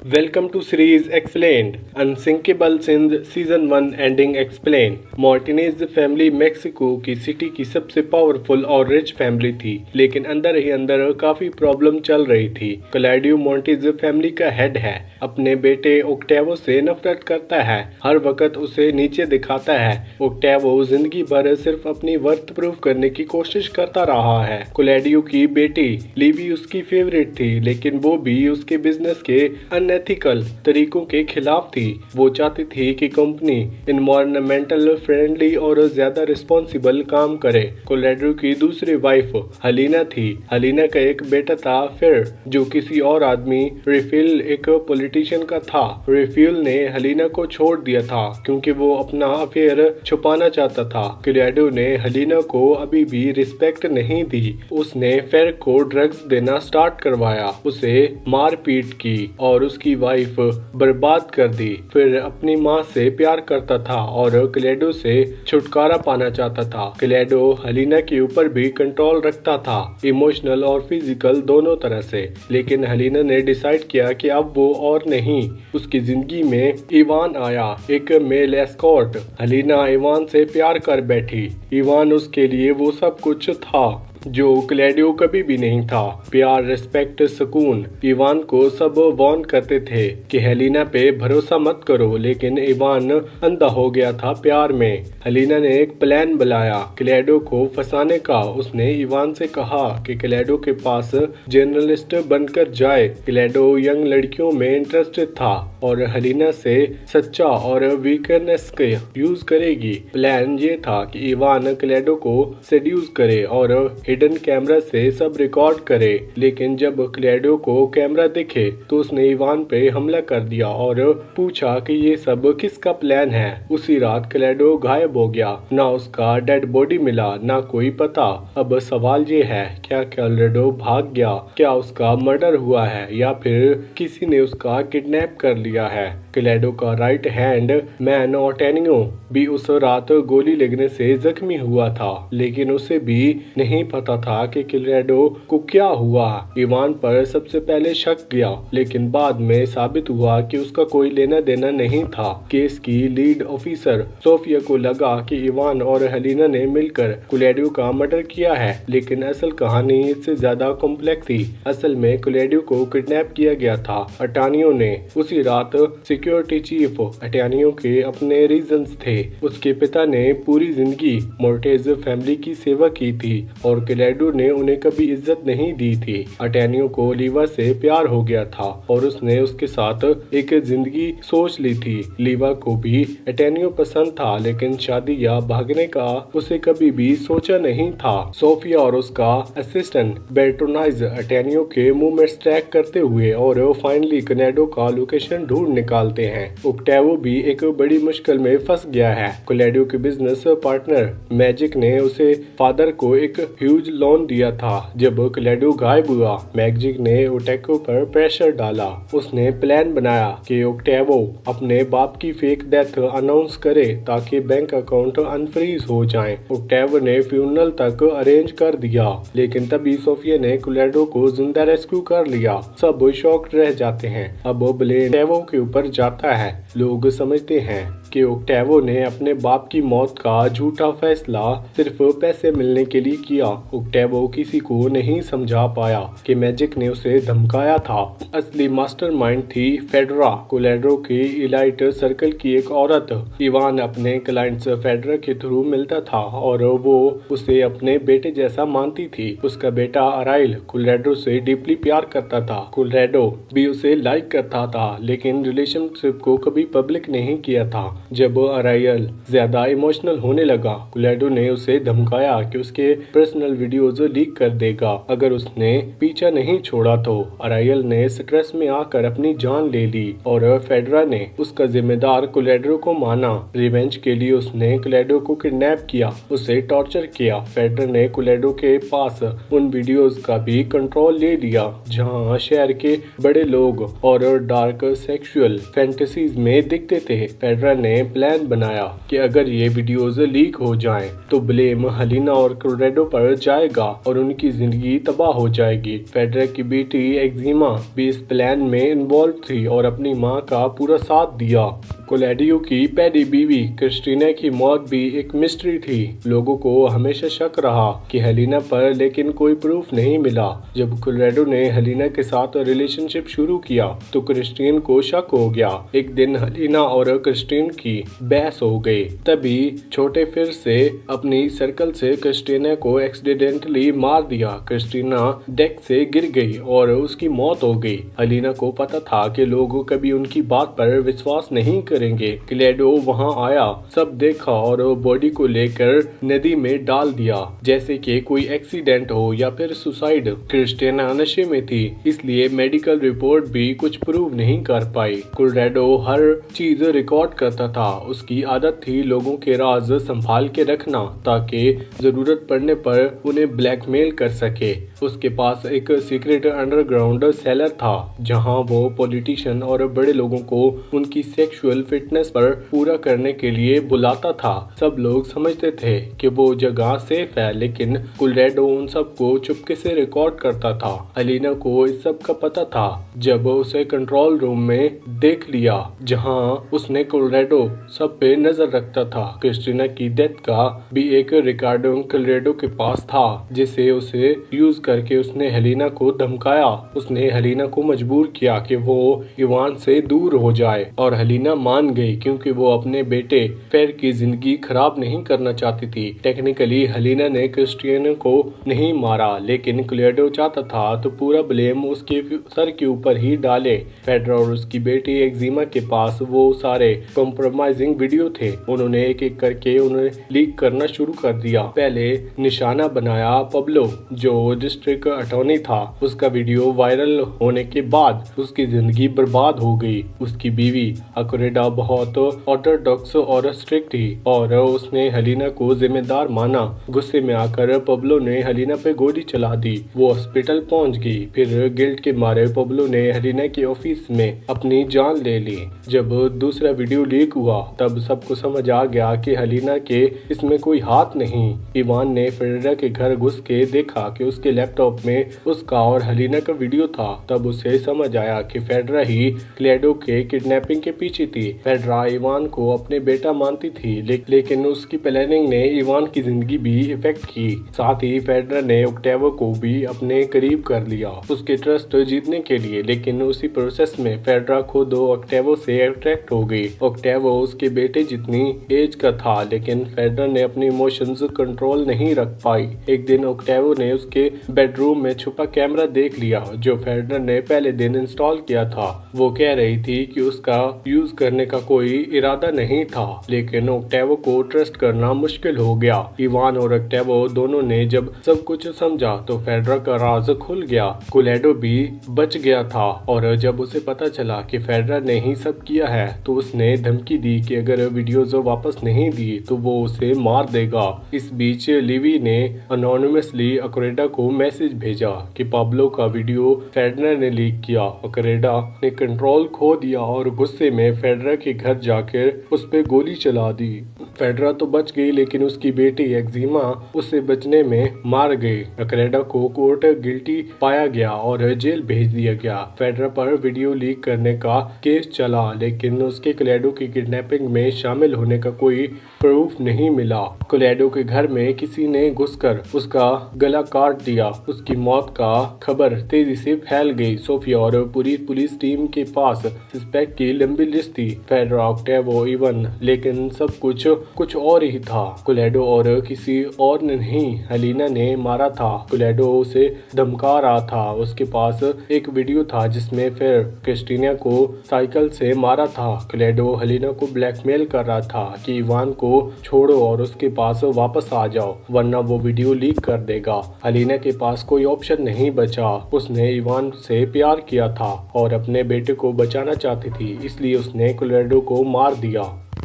Welcome to series Explained. Unsinkable Sins Season 1 Ending Explained. Martinez family Mexico की city की सबसे powerful और rich family थी, लेकिन अंदर ही अंदर काफी प्रॉब्लम चल रही थी। क्लैडियो मोंटेज फैमिली का हेड है, अपने बेटे ओक्टेवो से नफरत करता है, हर वक्त उसे नीचे दिखाता है। ओक्टेवो जिंदगी भर सिर्फ अपनी वर्थ प्रूव करने की कोशिश करता रहा है। क्लैडियो की बेटी लीवी उसकी फेवरेट थी, लेकिन वो भी उसके बिजनेस के अनएथिकल तरीकों के खिलाफ थी। वो चाहती थी कि कंपनी इन्वायरमेंटल फ्रेंडली और ज्यादा रिस्पॉन्सिबल काम करे। क्लैडियो की दूसरी वाइफ हलीना थी। हलीना का एक बेटा था फिर, जो किसी और आदमी रेफेल एक पॉलिटिशियन का था। रेफेल ने हलीना को छोड़ दिया था क्योंकि वो अपना अफेयर छुपाना चाहता था। क्लैडियो ने हलीना को अभी भी रिस्पेक्ट नहीं दी। उसने फेर को ड्रग्स देना स्टार्ट करवाया, उसे मारपीट की और उसकी वाइफ बर्बाद कर दी। फिर अपनी माँ से प्यार करता था और क्लैडियो से छुटकारा पाना चाहता था। क्लैडियो हलीना के ऊपर भी कंट्रोल रखता था, इमोशनल और फिजिकल दोनों तरह से। लेकिन हलीना ने डिसाइड किया कि अब वो और नहीं। उसकी जिंदगी में इवान आया, एक मेल एस्कॉर्ट। हलीना इवान से प्यार कर बैठी। इवान उसके लिए वो सब कुछ था जो क्लैडियो कभी भी नहीं था। प्यार, रिस्पेक्ट, सुकून। इवान को सब वार्न करते थे कि हेलिना पे भरोसा मत करो, लेकिन इवान अंधा हो गया था प्यार में। हेलिना ने एक प्लान बनाया क्लैडियो को फंसाने का। उसने इवान से कहा कि क्लैडियो के पास जर्नलिस्ट बनकर जाए। क्लैडियो यंग लड़कियों में इंटरेस्टेड था और हेलिना से सच्चा और वीकनेस के यूज करेगी। प्लान ये था कि इवान क्लैडियो को सेड्यूस करे और हिडन कैमरा से सब रिकॉर्ड करे। लेकिन जब क्लैडियो को कैमरा दिखे तो उसने इवान पे हमला कर दिया और पूछा कि ये सब किसका प्लान है। उसी रात क्लैडियो गायब हो गया, ना उसका डेड बॉडी मिला, ना कोई पता। अब सवाल ये है, क्या क्लैडियो भाग गया? क्या उसका मर्डर हुआ है या फिर किसी ने उसका किडनैप कर लिया है? क्लैडियो का राइट हैंड मैन ओटेनियो भी उस रात गोली लगने से जख्मी हुआ था, लेकिन उसे भी नहीं पता था कि क्लैडियो को क्या हुआ। इवान पर सबसे पहले शक गया, लेकिन बाद में साबित हुआ कि उसका कोई लेना देना नहीं था। केस की लीड ऑफिसर सोफिया को लगा कि इवान और हेलिना ने मिलकर क्लैडियो का मर्डर किया है, लेकिन असल कहानी इससे ज्यादा कॉम्प्लेक्स थी। असल में क्लैडियो को किडनैप किया गया था अटानियो ने। उसी रात सिक्योरिटी चीफ अटानियो के अपने रीजंस थे। उसके पिता ने पूरी जिंदगी मोर्टेज फैमिली की सेवा की थी और क्लैडियो ने उन्हें कभी इज्जत नहीं दी थी। अटेनियो को लीवा से प्यार हो गया था और उसने उसके साथ एक जिंदगी सोच ली थी। लीवा को भी अटेनियो पसंद था, लेकिन शादी या भागने का उसे कभी भी सोचा नहीं था। सोफिया और उसका असिस्टेंट बेर्टोनाइज अटेनियो के मूवमेंट्स ट्रैक करते हुए और फाइनली क्लैडियो का लोकेशन ढूंढ निकालते हैं। ओक्टेवो भी एक बड़ी मुश्किल में फंस गया है। क्लैडियो के बिजनेस पार्टनर मैजिक ने उसे फादर को एक ह्यूज लोन दिया था। जब क्लैडियो गायब हुआ, मैजिक ने ओटेको पर प्रेशर डाला। उसने प्लान बनाया कि ओक्टेवो अपने बाप की फेक डेथ अनाउंस करे ताकि बैंक अकाउंट अनफ्रीज हो जाएं। ओक्टेवो ने फ्यूनरल तक अरेंज कर दिया, लेकिन तभी सोफिया ने क्लैडियो को जिंदा रेस्क्यू कर लिया। सब शॉक्ड रह जाते हैं। अब ब्लेम ओक्टेवो के ऊपर जाता है। लोग समझते हैं कि ओक्टेवो ने अपने बाप की मौत का झूठा फैसला सिर्फ पैसे मिलने के लिए किया। ओक्टेवो किसी को नहीं समझा पाया कि मैजिक ने उसे धमकाया था। असली मास्टरमाइंड थी फेडरा, क्लैडियो की इलाइट सर्कल की एक औरत। इवान अपने क्लाइंट्स फेडरा के थ्रू मिलता था और वो उसे अपने बेटे जैसा मानती थी। उसका बेटा अराइल क्लैडियो से डीपली प्यार करता था। क्लैडियो भी उसे लाइक करता था, लेकिन रिलेशनशिप को कभी पब्लिक नहीं किया था। जब अराइल ज्यादा इमोशनल होने लगा, क्लैडियो ने उसे धमकाया कि उसके पर्सनल वीडियोज लीक कर देगा अगर उसने पीछा नहीं छोड़ा तो। अराइल ने स्ट्रेस में आकर अपनी जान ले ली और फेडरा ने उसका जिम्मेदार क्लैडियो को माना। रिवेंज के लिए उसने क्लैडियो को किडनैप किया, उसे टॉर्चर किया। फेडरा ने क्लैडियो के पास उन वीडियोज का भी कंट्रोल ले लिया जहां शहर के बड़े लोग और डार्क सेक्सुअल फैंटेसीज में दिखते थे। फेडरा ने ने प्लान बनाया कि अगर ये वीडियोस लीक हो जाएं तो ब्लेम हेलिना और कोलोरेडो पर जाएगा और उनकी जिंदगी तबाह हो जाएगी। फेडरा की बेटी एक्जिमा भी इस प्लान में इन्वॉल्व थी और अपनी मां का पूरा साथ दिया। कोलोरेडो की पहली बीवी क्रिस्टीना की मौत भी एक मिस्ट्री थी। लोगों को हमेशा शक रहा कि हेलिना पर, लेकिन कोई प्रूफ नहीं मिला। जब कोलोरेडो ने हेलिना के साथ रिलेशनशिप शुरू किया तो क्रिस्टीन को शक हो गया। एक दिन हेलिना और क्रिस्टीन की बहस हो गई। तभी छोटे फिर से अपनी सर्कल से क्रिस्टीना को एक्सीडेंटली मार दिया। क्रिस्टीना डेक से गिर गई और उसकी मौत हो गई। हेलिना को पता था कि लोग कभी उनकी बात पर विश्वास नहीं करेंगे। कोलोरेडो वहां आया, सब देखा और बॉडी को लेकर नदी में डाल दिया जैसे कि कोई एक्सीडेंट हो या फिर सुसाइड। क्रिस्टीना नशे में थी, इसलिए मेडिकल रिपोर्ट भी कुछ प्रूव नहीं कर पाई। कोलोरेडो हर चीज रिकॉर्ड करता था। उसकी आदत थी लोगों के राज संभाल के रखना ताकि जरूरत पड़ने पर उन्हें ब्लैकमेल कर सके। उसके पास एक सीक्रेट अंडरग्राउंड सेलर था जहां वो पॉलिटिशियन और बड़े लोगों को उनकी सेक्सुअल फिटनेस पर पूरा करने के लिए बुलाता था। सब लोग समझते थे कि वो जगह सेफ है, लेकिन कोलोरेडो उन सबको चुपके से रिकॉर्ड करता था। हेलिना को इस सब का पता था जब उसे कंट्रोल रूम में देख लिया जहां उसने कोलोरेडो सब पे नजर रखता था। क्रिस्टीना की डेथ का भी एक रिकॉर्डिंग कोलोरेडो के पास था जिसे उसे यूज करके उसने हेलिना को धमकाया। उसने हेलिना को मजबूर किया कि वो इवान से दूर हो जाए और हेलिना मान गई क्योंकि वो अपने बेटे फेर की जिंदगी खराब नहीं करना चाहती थी। टेक्निकली हेलिना ने क्रिस्टीना को नहीं मारा, लेकिन कोलोरेडो चाहता था तो पूरा ब्लेम उसके सर के ऊपर ही डाले। फेडरा और उसकी बेटी एक्जिमा के पास वो सारे कॉम्प्रोमाइजिंग वीडियो थे। उन्होंने एक एक करके उन्हें लीक करना शुरू कर दिया। पहले निशाना बनाया पब्लो जो डिस्ट्रिक्ट अटॉर्नी था। उसका वीडियो वायरल होने के बाद उसकी जिंदगी बर्बाद हो गई। उसकी बीवी अकोरेडा बहुत ऑर्थोडॉक्स और स्ट्रिक्ट थी और उसने हेलिना को जिम्मेदार माना। गुस्से में आकर पब्लो ने हेलिना पे गोली चला दी। वो हॉस्पिटल पहुंच गई। फिर गिल्ट के मारे पब्लो ने हेलिना के ऑफिस में अपनी जान ले ली। जब दूसरा वीडियो लीक हुआ तब सबको समझ आ गया कि हेलिना के इसमें कोई हाथ नहीं। इवान ने फेडरा के घर घुस के देखा कि उसके लैपटॉप में उसका और हेलिना का वीडियो था। तब उसे समझ आया कि फेडरा ही कोलोरेडो के किडनैपिंग के पीछे थी। फेडरा इवान को अपने बेटा मानती थी, लेकिन उसकी प्लानिंग ने इवान की जिंदगी भी इफेक्ट की। साथ ही फेडरा ने ऑक्टेवो को भी अपने करीब कर लिया उसके ट्रस्ट जीतने के लिए, लेकिन उसी प्रोसेस में फेडरा खुद ऑक्टेवो से अट्रैक्ट हो गई। ऑक्टेवो उसके बेटे जितनी एज का था, लेकिन फेडरा ने अपने इमोशंस कंट्रोल नहीं रख पाई। एक दिन ऑक्टेवो ने उसके बेडरूम में छुपा कैमरा देख लिया जो फेडरा ने पहले दिन इंस्टॉल किया था। वो कह रही थी कि उसका यूज करने का कोई इरादा नहीं था, लेकिन ऑक्टेवो को ट्रस्ट करना मुश्किल हो गया। इवान और ऑक्टेवो दोनों ने जब सब कुछ समझा तो फेडरा का राज खुल गया। कोलोरेडो भी बच गया था और जब उसे पता चला कि फेडरा ने ही सब किया है तो उसने धमकी दी कि अगर वीडियोज वापस नहीं दी तो वो उसे मार देगा। इस बीच लिवी ने अनोनिमसली अकोरेडा को मैसेज भेजा कि पाब्लो का वीडियो फेडरा ने लीक किया। अकोरेडा ने कंट्रोल खो दिया और गुस्से में फेडरा के घर जाकर उस पे गोली चला दी। फेडरा तो बच गई, लेकिन उसकी बेटी एक्जिमा उसे बचने में मार गई। अकोरेडा को कोर्ट गिल्टी पाया गया और जेल भेज दिया गया। फेडरा पर वीडियो लीक करने का केस चला, लेकिन उसके कोलोरेडो की किडनैपिंग में शामिल होने का कोई प्रूफ नहीं मिला। कोलोरेडो के घर में किसी ने घुसकर उसका गला काट दिया। उसकी मौत का खबर तेजी से फैल गई। सोफिया और पूरी पुलिस टीम के पास सस्पेक्ट की लंबी लिस्ट थी। फेडरा, ऑक्टेवो, इवन, लेकिन सब कुछ और ही था। कोलोरेडो और किसी और ने नहीं, हेलिना ने मारा था। कोलोरेडो उसे धमका रहा था। उसके पास एक वीडियो था जिसमें फिर क्रिस्टीना को साइकिल से मारा था। कोलोरेडो हेलिना को ब्लैकमेल कर रहा था कि इवान को छोड़ो और उसके पास वापस आ जाओ वरना वो वीडियो लीक कर देगा। हेलिना के पास कोई ऑप्शन नहीं बचा। उसने इवान से प्यार किया था और अपने बेटे को बचाना चाहती थी, इसलिए उसने कोलोरेडो को मार दिया।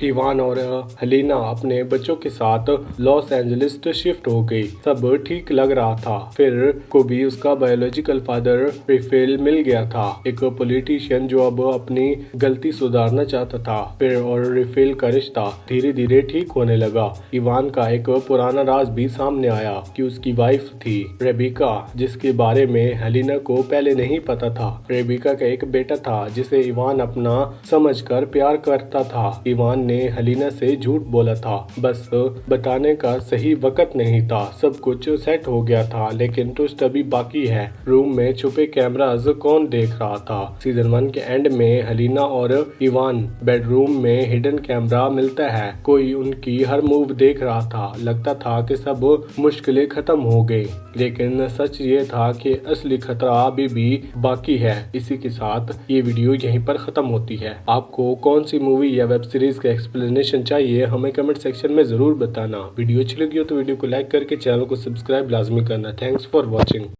इवान और हेलिना अपने बच्चों के साथ लॉस एंजलिस शिफ्ट हो गई। सब ठीक लग रहा था। फिर को भी उसका बायोलॉजिकल फादर रेफेल मिल गया था, एक पॉलिटिशियन जो अब अपनी गलती सुधारना चाहता था। फिर और रेफेल का रिश्ता धीरे धीरे ठीक होने लगा। इवान का एक पुराना राज भी सामने आया कि उसकी वाइफ थी रेबिका, जिसके बारे में हेलिना को पहले नहीं पता था। रेबिका का एक बेटा था जिसे इवान अपना समझकर प्यार करता था। इवान ने हेलिना से झूठ बोला था, बस बताने का सही वक्त नहीं था। सब कुछ सेट हो गया था, लेकिन ट्विस्ट अभी बाकी है। रूम में छुपे कैमरास कौन देख रहा था? सीजन 1 के एंड में हेलिना और इवान बेडरूम में हिडन कैमरा मिलता है। कोई उनकी हर मूव देख रहा था। लगता था कि सब मुश्किलें खत्म हो गई, लेकिन सच ये था कि असली खतरा अभी भी बाकी है। इसी के साथ ये वीडियो यहीं पर खत्म होती है। आपको कौन सी मूवी या वेब सीरीज का एक्सप्लेनेशन चाहिए, हमें कमेंट सेक्शन में जरूर बताना। वीडियो अच्छी लगी हो तो वीडियो को लाइक करके चैनल को सब्सक्राइब लाजमी करना। Thanks for watching.